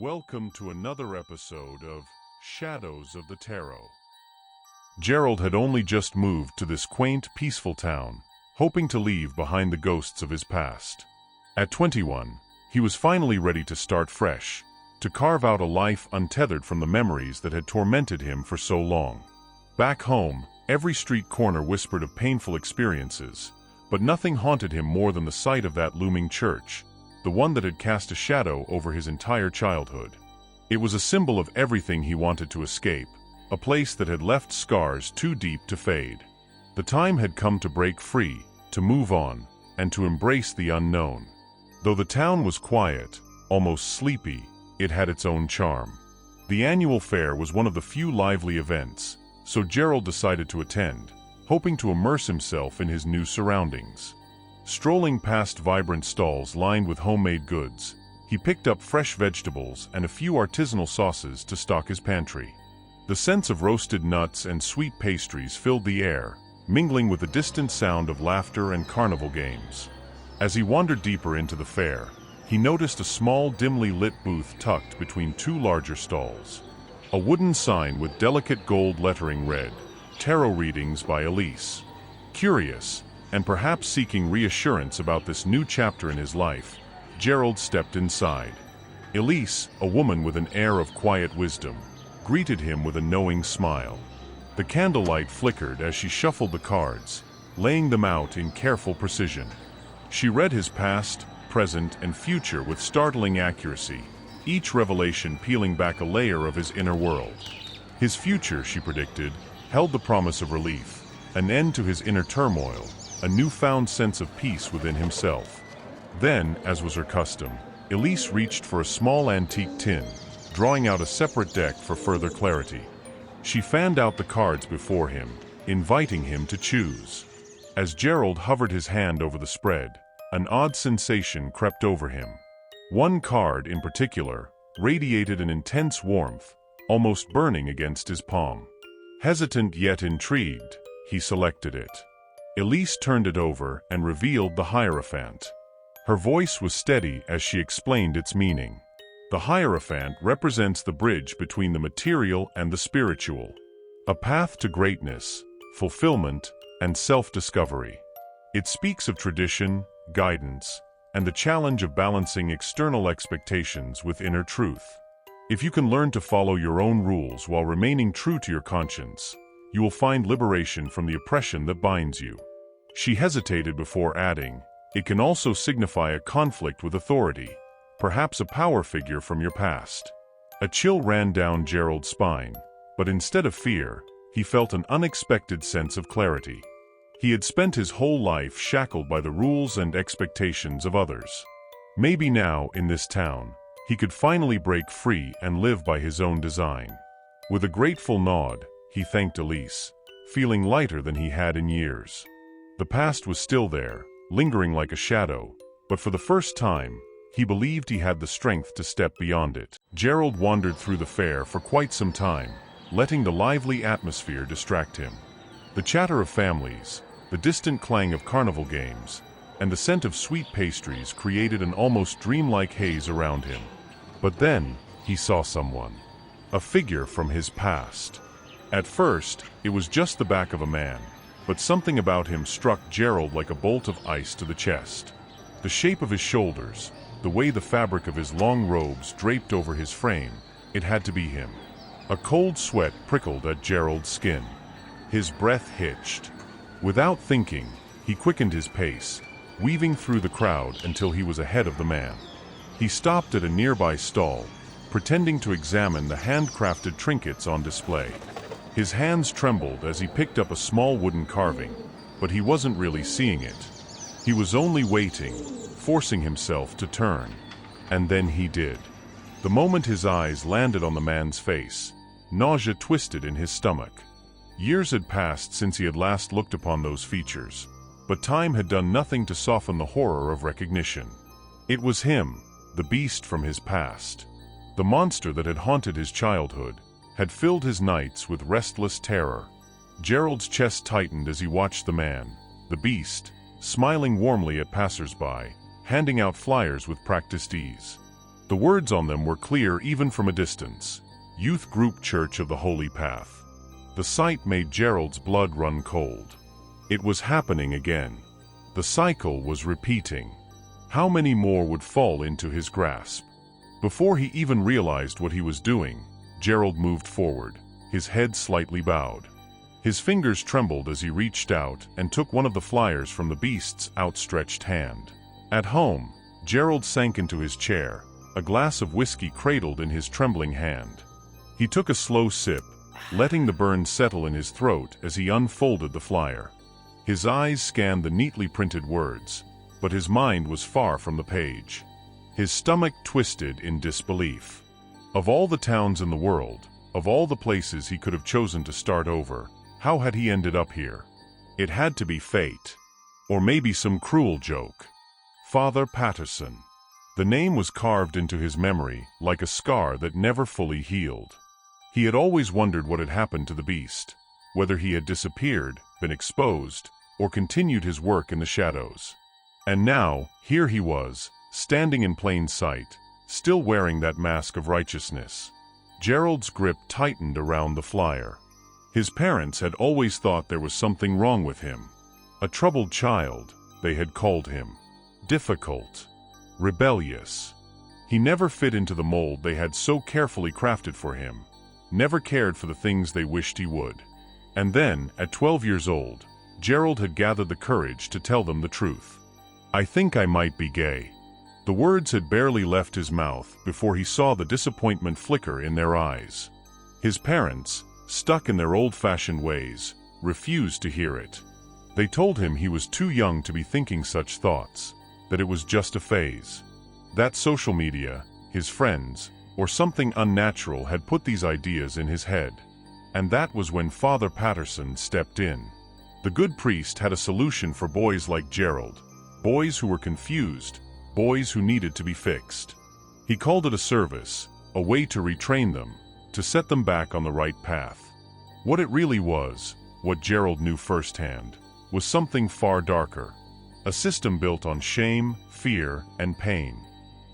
Welcome to another episode of Shadows of the Tarot. Gerald had only just moved to this quaint, peaceful town, hoping to leave behind the ghosts of his past. At 21, he was finally ready to start fresh, to carve out a life untethered from the memories that had tormented him for so long. Back home, every street corner whispered of painful experiences, but nothing haunted him more than the sight of that looming church, the one that had cast a shadow over his entire childhood. It was a symbol of everything he wanted to escape, a place that had left scars too deep to fade. The time had come to break free, to move on, and to embrace the unknown. Though the town was quiet, almost sleepy, it had its own charm. The annual fair was one of the few lively events, so Gerald decided to attend, hoping to immerse himself in his new surroundings. Strolling past vibrant stalls lined with homemade goods, he picked up fresh vegetables and a few artisanal sauces to stock his pantry. The scents of roasted nuts and sweet pastries filled the air, mingling with the distant sound of laughter and carnival games. As he wandered deeper into the fair, he noticed a small, dimly lit booth tucked between two larger stalls. A wooden sign with delicate gold lettering read, "Tarot Readings by Elise." Curious, and perhaps seeking reassurance about this new chapter in his life, Gerald stepped inside. Elise, a woman with an air of quiet wisdom, greeted him with a knowing smile. The candlelight flickered as she shuffled the cards, laying them out in careful precision. She read his past, present, and future with startling accuracy, each revelation peeling back a layer of his inner world. His future, she predicted, held the promise of relief, an end to his inner turmoil, a newfound sense of peace within himself. Then, as was her custom, Elise reached for a small antique tin, drawing out a separate deck for further clarity. She fanned out the cards before him, inviting him to choose. As Gerald hovered his hand over the spread, an odd sensation crept over him. One card, in particular, radiated an intense warmth, almost burning against his palm. Hesitant yet intrigued, he selected it. Elise turned it over and revealed the Hierophant. Her voice was steady as she explained its meaning. The Hierophant represents the bridge between the material and the spiritual, a path to greatness, fulfillment, and self-discovery. It speaks of tradition, guidance, and the challenge of balancing external expectations with inner truth. If you can learn to follow your own rules while remaining true to your conscience, you will find liberation from the oppression that binds you. She hesitated before adding, "It can also signify a conflict with authority, perhaps a power figure from your past." A chill ran down Gerald's spine, but instead of fear, he felt an unexpected sense of clarity. He had spent his whole life shackled by the rules and expectations of others. Maybe now, in this town, he could finally break free and live by his own design. With a grateful nod, he thanked Elise, feeling lighter than he had in years. The past was still there, lingering like a shadow, but for the first time, he believed he had the strength to step beyond it. Gerald wandered through the fair for quite some time, letting the lively atmosphere distract him. The chatter of families, the distant clang of carnival games, and the scent of sweet pastries created an almost dreamlike haze around him. But then, he saw someone. A figure from his past. At first, it was just the back of a man, but something about him struck Gerald like a bolt of ice to the chest. The shape of his shoulders, the way the fabric of his long robes draped over his frame, it had to be him. A cold sweat prickled at Gerald's skin. His breath hitched. Without thinking, he quickened his pace, weaving through the crowd until he was ahead of the man. He stopped at a nearby stall, pretending to examine the handcrafted trinkets on display. His hands trembled as he picked up a small wooden carving, but he wasn't really seeing it. He was only waiting, forcing himself to turn. And then he did. The moment his eyes landed on the man's face, nausea twisted in his stomach. Years had passed since he had last looked upon those features, but time had done nothing to soften the horror of recognition. It was him, the beast from his past. The monster that had haunted his childhood, had filled his nights with restless terror. Gerald's chest tightened as he watched the man, the beast, smiling warmly at passers-by, handing out flyers with practiced ease. The words on them were clear even from a distance. Youth Group Church of the Holy Path. The sight made Gerald's blood run cold. It was happening again. The cycle was repeating. How many more would fall into his grasp? Before he even realized what he was doing, Gerald moved forward, his head slightly bowed. His fingers trembled as he reached out and took one of the flyers from the beast's outstretched hand. At home, Gerald sank into his chair, a glass of whiskey cradled in his trembling hand. He took a slow sip, letting the burn settle in his throat as he unfolded the flyer. His eyes scanned the neatly printed words, but his mind was far from the page. His stomach twisted in disbelief. Of all the towns in the world, of all the places he could have chosen to start over, how had he ended up here? It had to be fate. Or maybe some cruel joke. Father Patterson. The name was carved into his memory like a scar that never fully healed. He had always wondered what had happened to the beast, whether he had disappeared, been exposed, or continued his work in the shadows. And now, here he was, standing in plain sight, still wearing that mask of righteousness. Gerald's grip tightened around the flyer. His parents had always thought there was something wrong with him. A troubled child, they had called him. Difficult. Rebellious. He never fit into the mold they had so carefully crafted for him. Never cared for the things they wished he would. And then, at 12 years old, Gerald had gathered the courage to tell them the truth. "I think I might be gay." The words had barely left his mouth before he saw the disappointment flicker in their eyes. His parents, stuck in their old-fashioned ways, refused to hear it. They told him he was too young to be thinking such thoughts, that it was just a phase. That social media, his friends, or something unnatural had put these ideas in his head. And that was when Father Patterson stepped in. The good priest had a solution for boys like Gerald, boys who were confused, boys who needed to be fixed. He called it a service, a way to retrain them, to set them back on the right path. What it really was, what Gerald knew firsthand, was something far darker. A system built on shame, fear, and pain.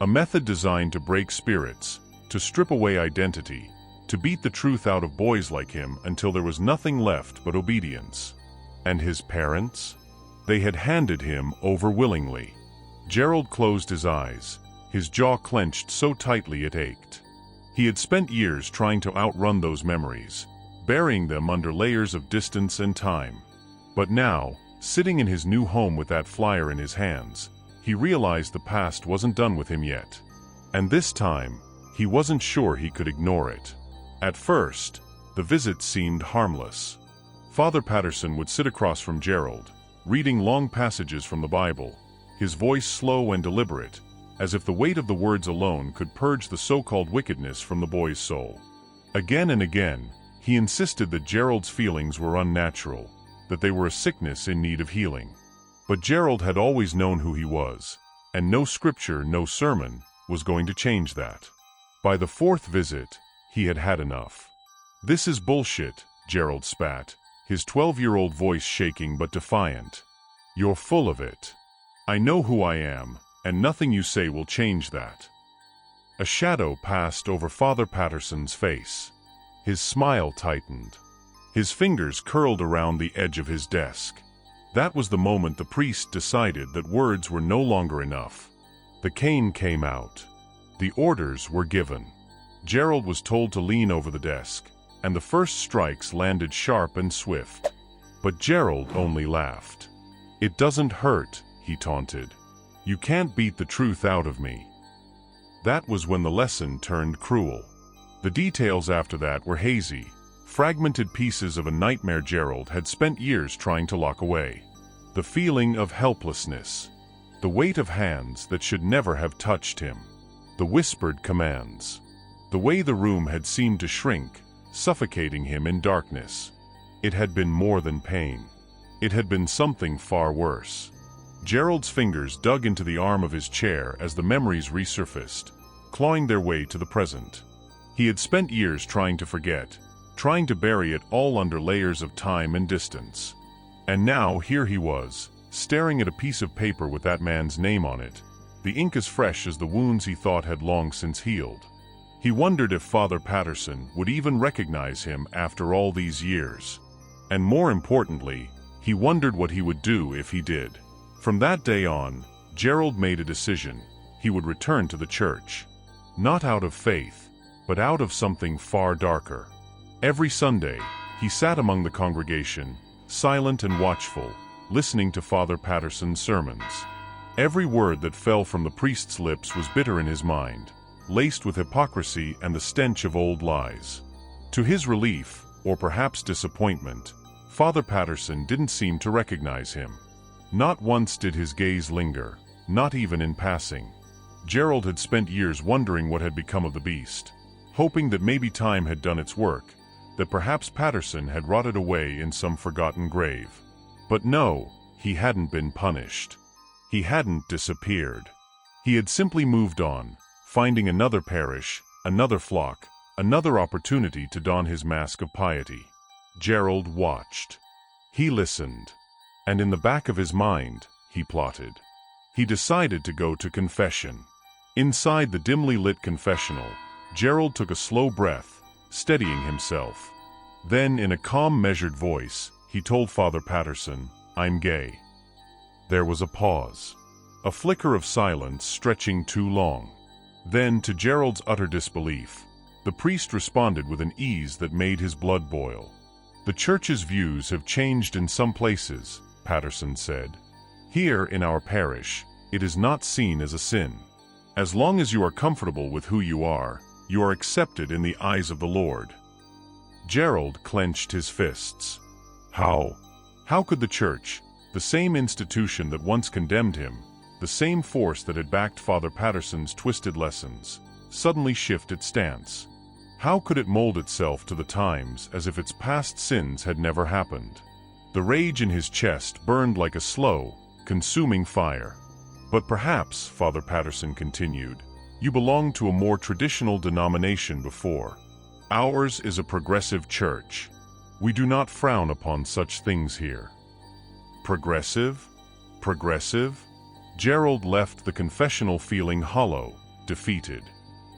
A method designed to break spirits, to strip away identity, to beat the truth out of boys like him until there was nothing left but obedience. And his parents? They had handed him over willingly. Gerald closed his eyes, his jaw clenched so tightly it ached. He had spent years trying to outrun those memories, burying them under layers of distance and time. But now, sitting in his new home with that flyer in his hands, he realized the past wasn't done with him yet. And this time, he wasn't sure he could ignore it. At first, the visit seemed harmless. Father Patterson would sit across from Gerald, reading long passages from the Bible, his voice slow and deliberate, as if the weight of the words alone could purge the so-called wickedness from the boy's soul. Again and again, he insisted that Gerald's feelings were unnatural, that they were a sickness in need of healing. But Gerald had always known who he was, and no scripture, no sermon, was going to change that. By the fourth visit, he had had enough. "This is bullshit," Gerald spat, his 12-year-old voice shaking but defiant. "You're full of it. I know who I am, and nothing you say will change that." A shadow passed over Father Patterson's face. His smile tightened. His fingers curled around the edge of his desk. That was the moment the priest decided that words were no longer enough. The cane came out. The orders were given. Gerald was told to lean over the desk, and the first strikes landed sharp and swift. But Gerald only laughed. "It doesn't hurt," he taunted. "You can't beat the truth out of me." That was when the lesson turned cruel. The details after that were hazy, fragmented pieces of a nightmare Gerald had spent years trying to lock away. The feeling of helplessness. The weight of hands that should never have touched him. The whispered commands. The way the room had seemed to shrink, suffocating him in darkness. It had been more than pain. It had been something far worse. Gerald's fingers dug into the arm of his chair as the memories resurfaced, clawing their way to the present. He had spent years trying to forget, trying to bury it all under layers of time and distance. And now here he was, staring at a piece of paper with that man's name on it, the ink as fresh as the wounds he thought had long since healed. He wondered if Father Patterson would even recognize him after all these years. And more importantly, he wondered what he would do if he did. From that day on, Gerald made a decision. He would return to the church. Not out of faith, but out of something far darker. Every Sunday, he sat among the congregation, silent and watchful, listening to Father Patterson's sermons. Every word that fell from the priest's lips was bitter in his mind, laced with hypocrisy and the stench of old lies. To his relief, or perhaps disappointment, Father Patterson didn't seem to recognize him. Not once did his gaze linger, not even in passing. Gerald had spent years wondering what had become of the beast, hoping that maybe time had done its work, that perhaps Patterson had rotted away in some forgotten grave. But no, he hadn't been punished. He hadn't disappeared. He had simply moved on, finding another parish, another flock, another opportunity to don his mask of piety. Gerald watched. He listened. And in the back of his mind, he plotted. He decided to go to confession. Inside the dimly lit confessional, Gerald took a slow breath, steadying himself. Then, in a calm, measured voice, he told Father Patterson, "I'm gay." There was a pause. A flicker of silence stretching too long. Then, to Gerald's utter disbelief, the priest responded with an ease that made his blood boil. "The church's views have changed in some places," Patterson said. "Here, in our parish, it is not seen as a sin. As long as you are comfortable with who you are accepted in the eyes of the Lord." Gerald clenched his fists. How could the church, the same institution that once condemned him, the same force that had backed Father Patterson's twisted lessons, suddenly shift its stance? How could it mold itself to the times as if its past sins had never happened? The rage in his chest burned like a slow, consuming fire. "But perhaps," Father Patterson continued, "you belonged to a more traditional denomination before. Ours is a progressive church. We do not frown upon such things here." Progressive? Progressive? Gerald left the confessional feeling hollow, defeated.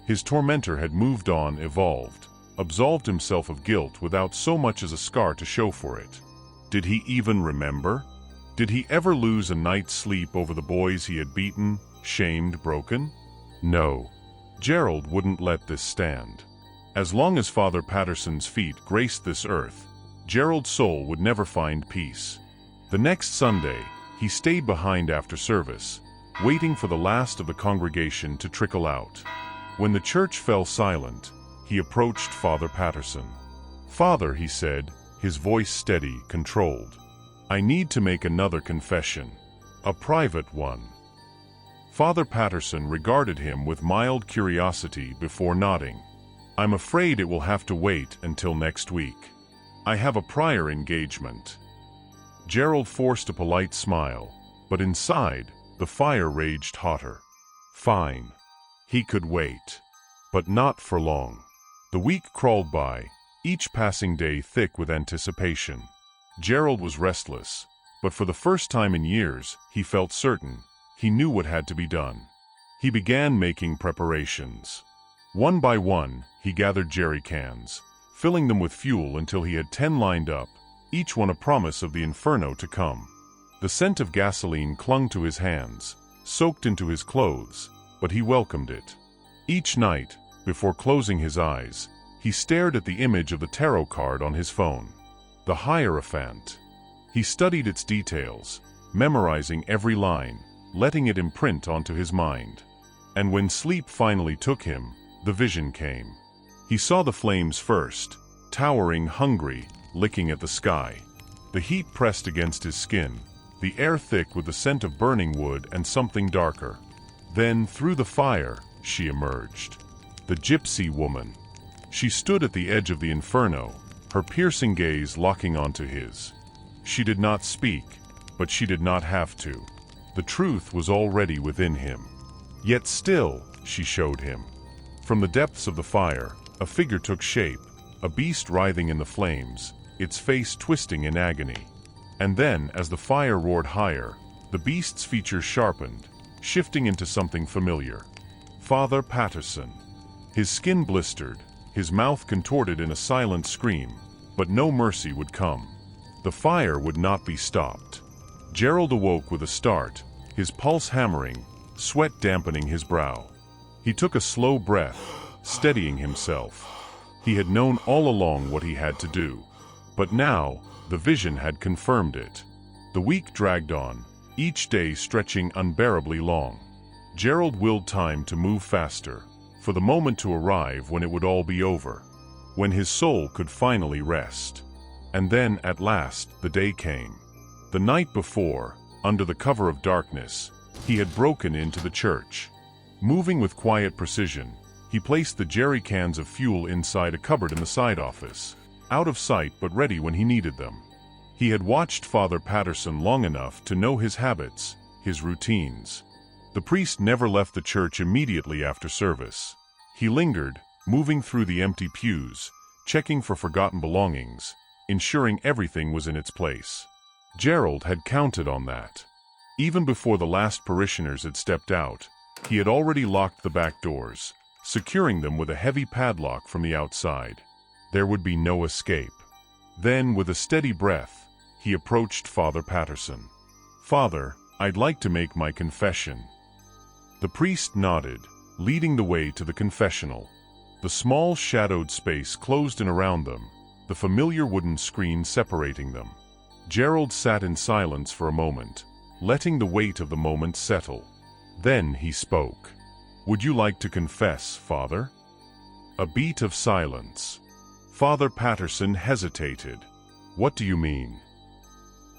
His tormentor had moved on, evolved, absolved himself of guilt without so much as a scar to show for it. Did he even remember? Did he ever lose a night's sleep over the boys he had beaten, shamed, broken? No. Gerald wouldn't let this stand. As long as Father Patterson's feet graced this earth, Gerald's soul would never find peace. The next Sunday, he stayed behind after service, waiting for the last of the congregation to trickle out. When the church fell silent, he approached Father Patterson. "Father," he said, his voice steady, controlled, "I need to make another confession. A private one." Father Patterson regarded him with mild curiosity before nodding. "I'm afraid it will have to wait until next week. I have a prior engagement." Gerald forced a polite smile, but inside, the fire raged hotter. Fine. He could wait. But not for long. The week crawled by, each passing day thick with anticipation. Gerald was restless, but for the first time in years, he felt certain. He knew what had to be done. He began making preparations. One by one, he gathered jerry cans, filling them with fuel until he had 10 lined up, each one a promise of the inferno to come. The scent of gasoline clung to his hands, soaked into his clothes, but he welcomed it. Each night, before closing his eyes, he stared at the image of the tarot card on his phone. The Hierophant. He studied its details, memorizing every line, letting it imprint onto his mind. And when sleep finally took him, the vision came. He saw the flames first, towering, hungry, licking at the sky. The heat pressed against his skin, the air thick with the scent of burning wood and something darker. Then, through the fire, she emerged. The gypsy woman. She stood at the edge of the inferno, her piercing gaze locking onto his. She did not speak, but she did not have to. The truth was already within him. Yet still, she showed him. From the depths of the fire, a figure took shape, a beast writhing in the flames, its face twisting in agony. And then, as the fire roared higher, the beast's features sharpened, shifting into something familiar. Father Patterson. His skin blistered, his mouth contorted in a silent scream, but no mercy would come. The fire would not be stopped. Gerald awoke with a start, his pulse hammering, sweat dampening his brow. He took a slow breath, steadying himself. He had known all along what he had to do. But now, the vision had confirmed it. The week dragged on, each day stretching unbearably long. Gerald willed time to move faster, for the moment to arrive when it would all be over, when his soul could finally rest. And then, at last, the day came. The night before, under the cover of darkness, he had broken into the church. Moving with quiet precision, he placed the jerry cans of fuel inside a cupboard in the side office, out of sight but ready when he needed them. He had watched Father Patterson long enough to know his habits, his routines. The priest never left the church immediately after service. He lingered, moving through the empty pews, checking for forgotten belongings, ensuring everything was in its place. Gerald had counted on that. Even before the last parishioners had stepped out, he had already locked the back doors, securing them with a heavy padlock from the outside. There would be no escape. Then, with a steady breath, he approached Father Patterson. "Father, I'd like to make my confession." The priest nodded, leading the way to the confessional. The small shadowed space closed in around them, the familiar wooden screen separating them. Gerald sat in silence for a moment, letting the weight of the moment settle. Then he spoke. "Would you like to confess, Father?" A beat of silence. Father Patterson hesitated. "What do you mean?"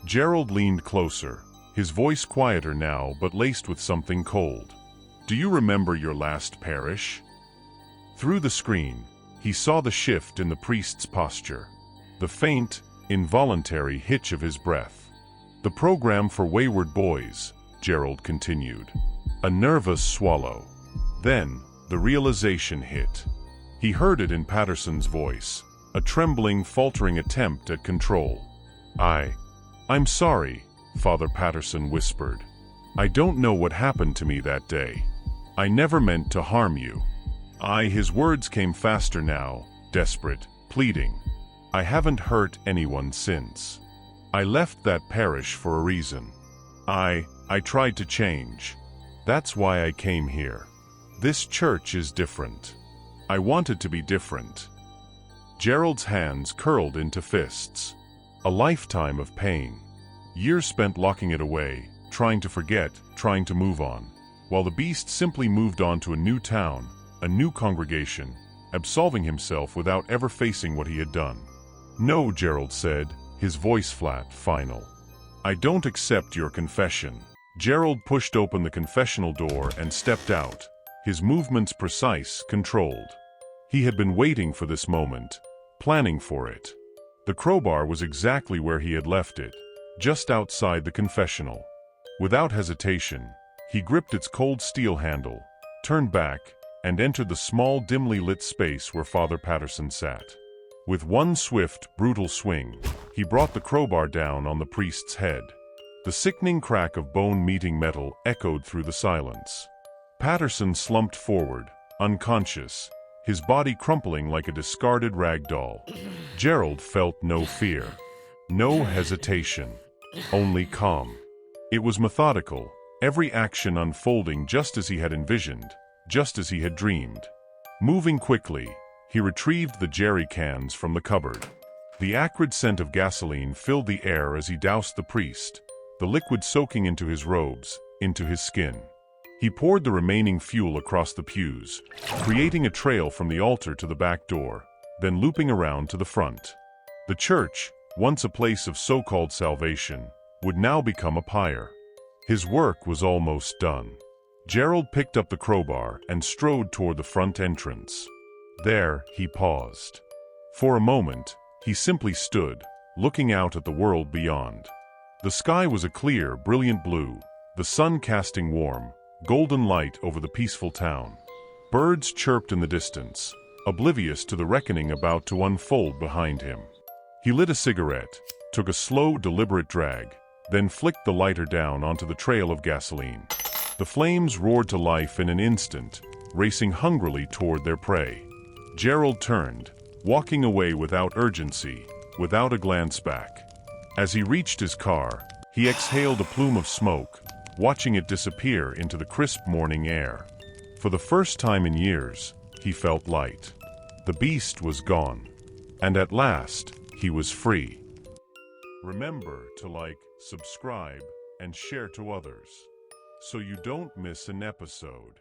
Gerald leaned closer, his voice quieter now but laced with something cold. "Do you remember your last parish?" Through the screen, he saw the shift in the priest's posture, the faint, involuntary hitch of his breath. "The program for wayward boys," Gerald continued. A nervous swallow. Then, the realization hit. He heard it in Patterson's voice, a trembling, faltering attempt at control. I'm sorry," Father Patterson whispered. "I don't know what happened to me that day. I never meant to harm you." His words came faster now, desperate, pleading. "I haven't hurt anyone since. I left that parish for a reason. I tried to change. That's why I came here. This church is different. I wanted to be different." Gerald's hands curled into fists. A lifetime of pain. Years spent locking it away, trying to forget, trying to move on, while the beast simply moved on to a new town, a new congregation, absolving himself without ever facing what he had done. "No," Gerald said, his voice flat, final. "I don't accept your confession." Gerald pushed open the confessional door and stepped out, his movements precise, controlled. He had been waiting for this moment, planning for it. The crowbar was exactly where he had left it, just outside the confessional. Without hesitation, he gripped its cold steel handle, turned back, and entered the small, dimly lit space where Father Patterson sat. With one swift, brutal swing, he brought the crowbar down on the priest's head. The sickening crack of bone meeting metal echoed through the silence. Patterson slumped forward, unconscious, his body crumpling like a discarded rag doll. Gerald felt no fear, no hesitation, only calm. It was methodical, every action unfolding just as he had envisioned, just as he had dreamed. Moving quickly, he retrieved the jerry cans from the cupboard. The acrid scent of gasoline filled the air as he doused the priest, the liquid soaking into his robes, into his skin. He poured the remaining fuel across the pews, creating a trail from the altar to the back door, then looping around to the front. The church, once a place of so-called salvation, would now become a pyre. His work was almost done. Gerald picked up the crowbar and strode toward the front entrance. There, he paused. For a moment, he simply stood, looking out at the world beyond. The sky was a clear, brilliant blue, the sun casting warm, golden light over the peaceful town. Birds chirped in the distance, oblivious to the reckoning about to unfold behind him. He lit a cigarette, took a slow, deliberate drag, then flicked the lighter down onto the trail of gasoline. The flames roared to life in an instant, racing hungrily toward their prey. Gerald turned, walking away without urgency, without a glance back. As he reached his car, he exhaled a plume of smoke, watching it disappear into the crisp morning air. For the first time in years, he felt light. The beast was gone. And at last, he was free. Remember to like, subscribe, and share to others, so you don't miss an episode.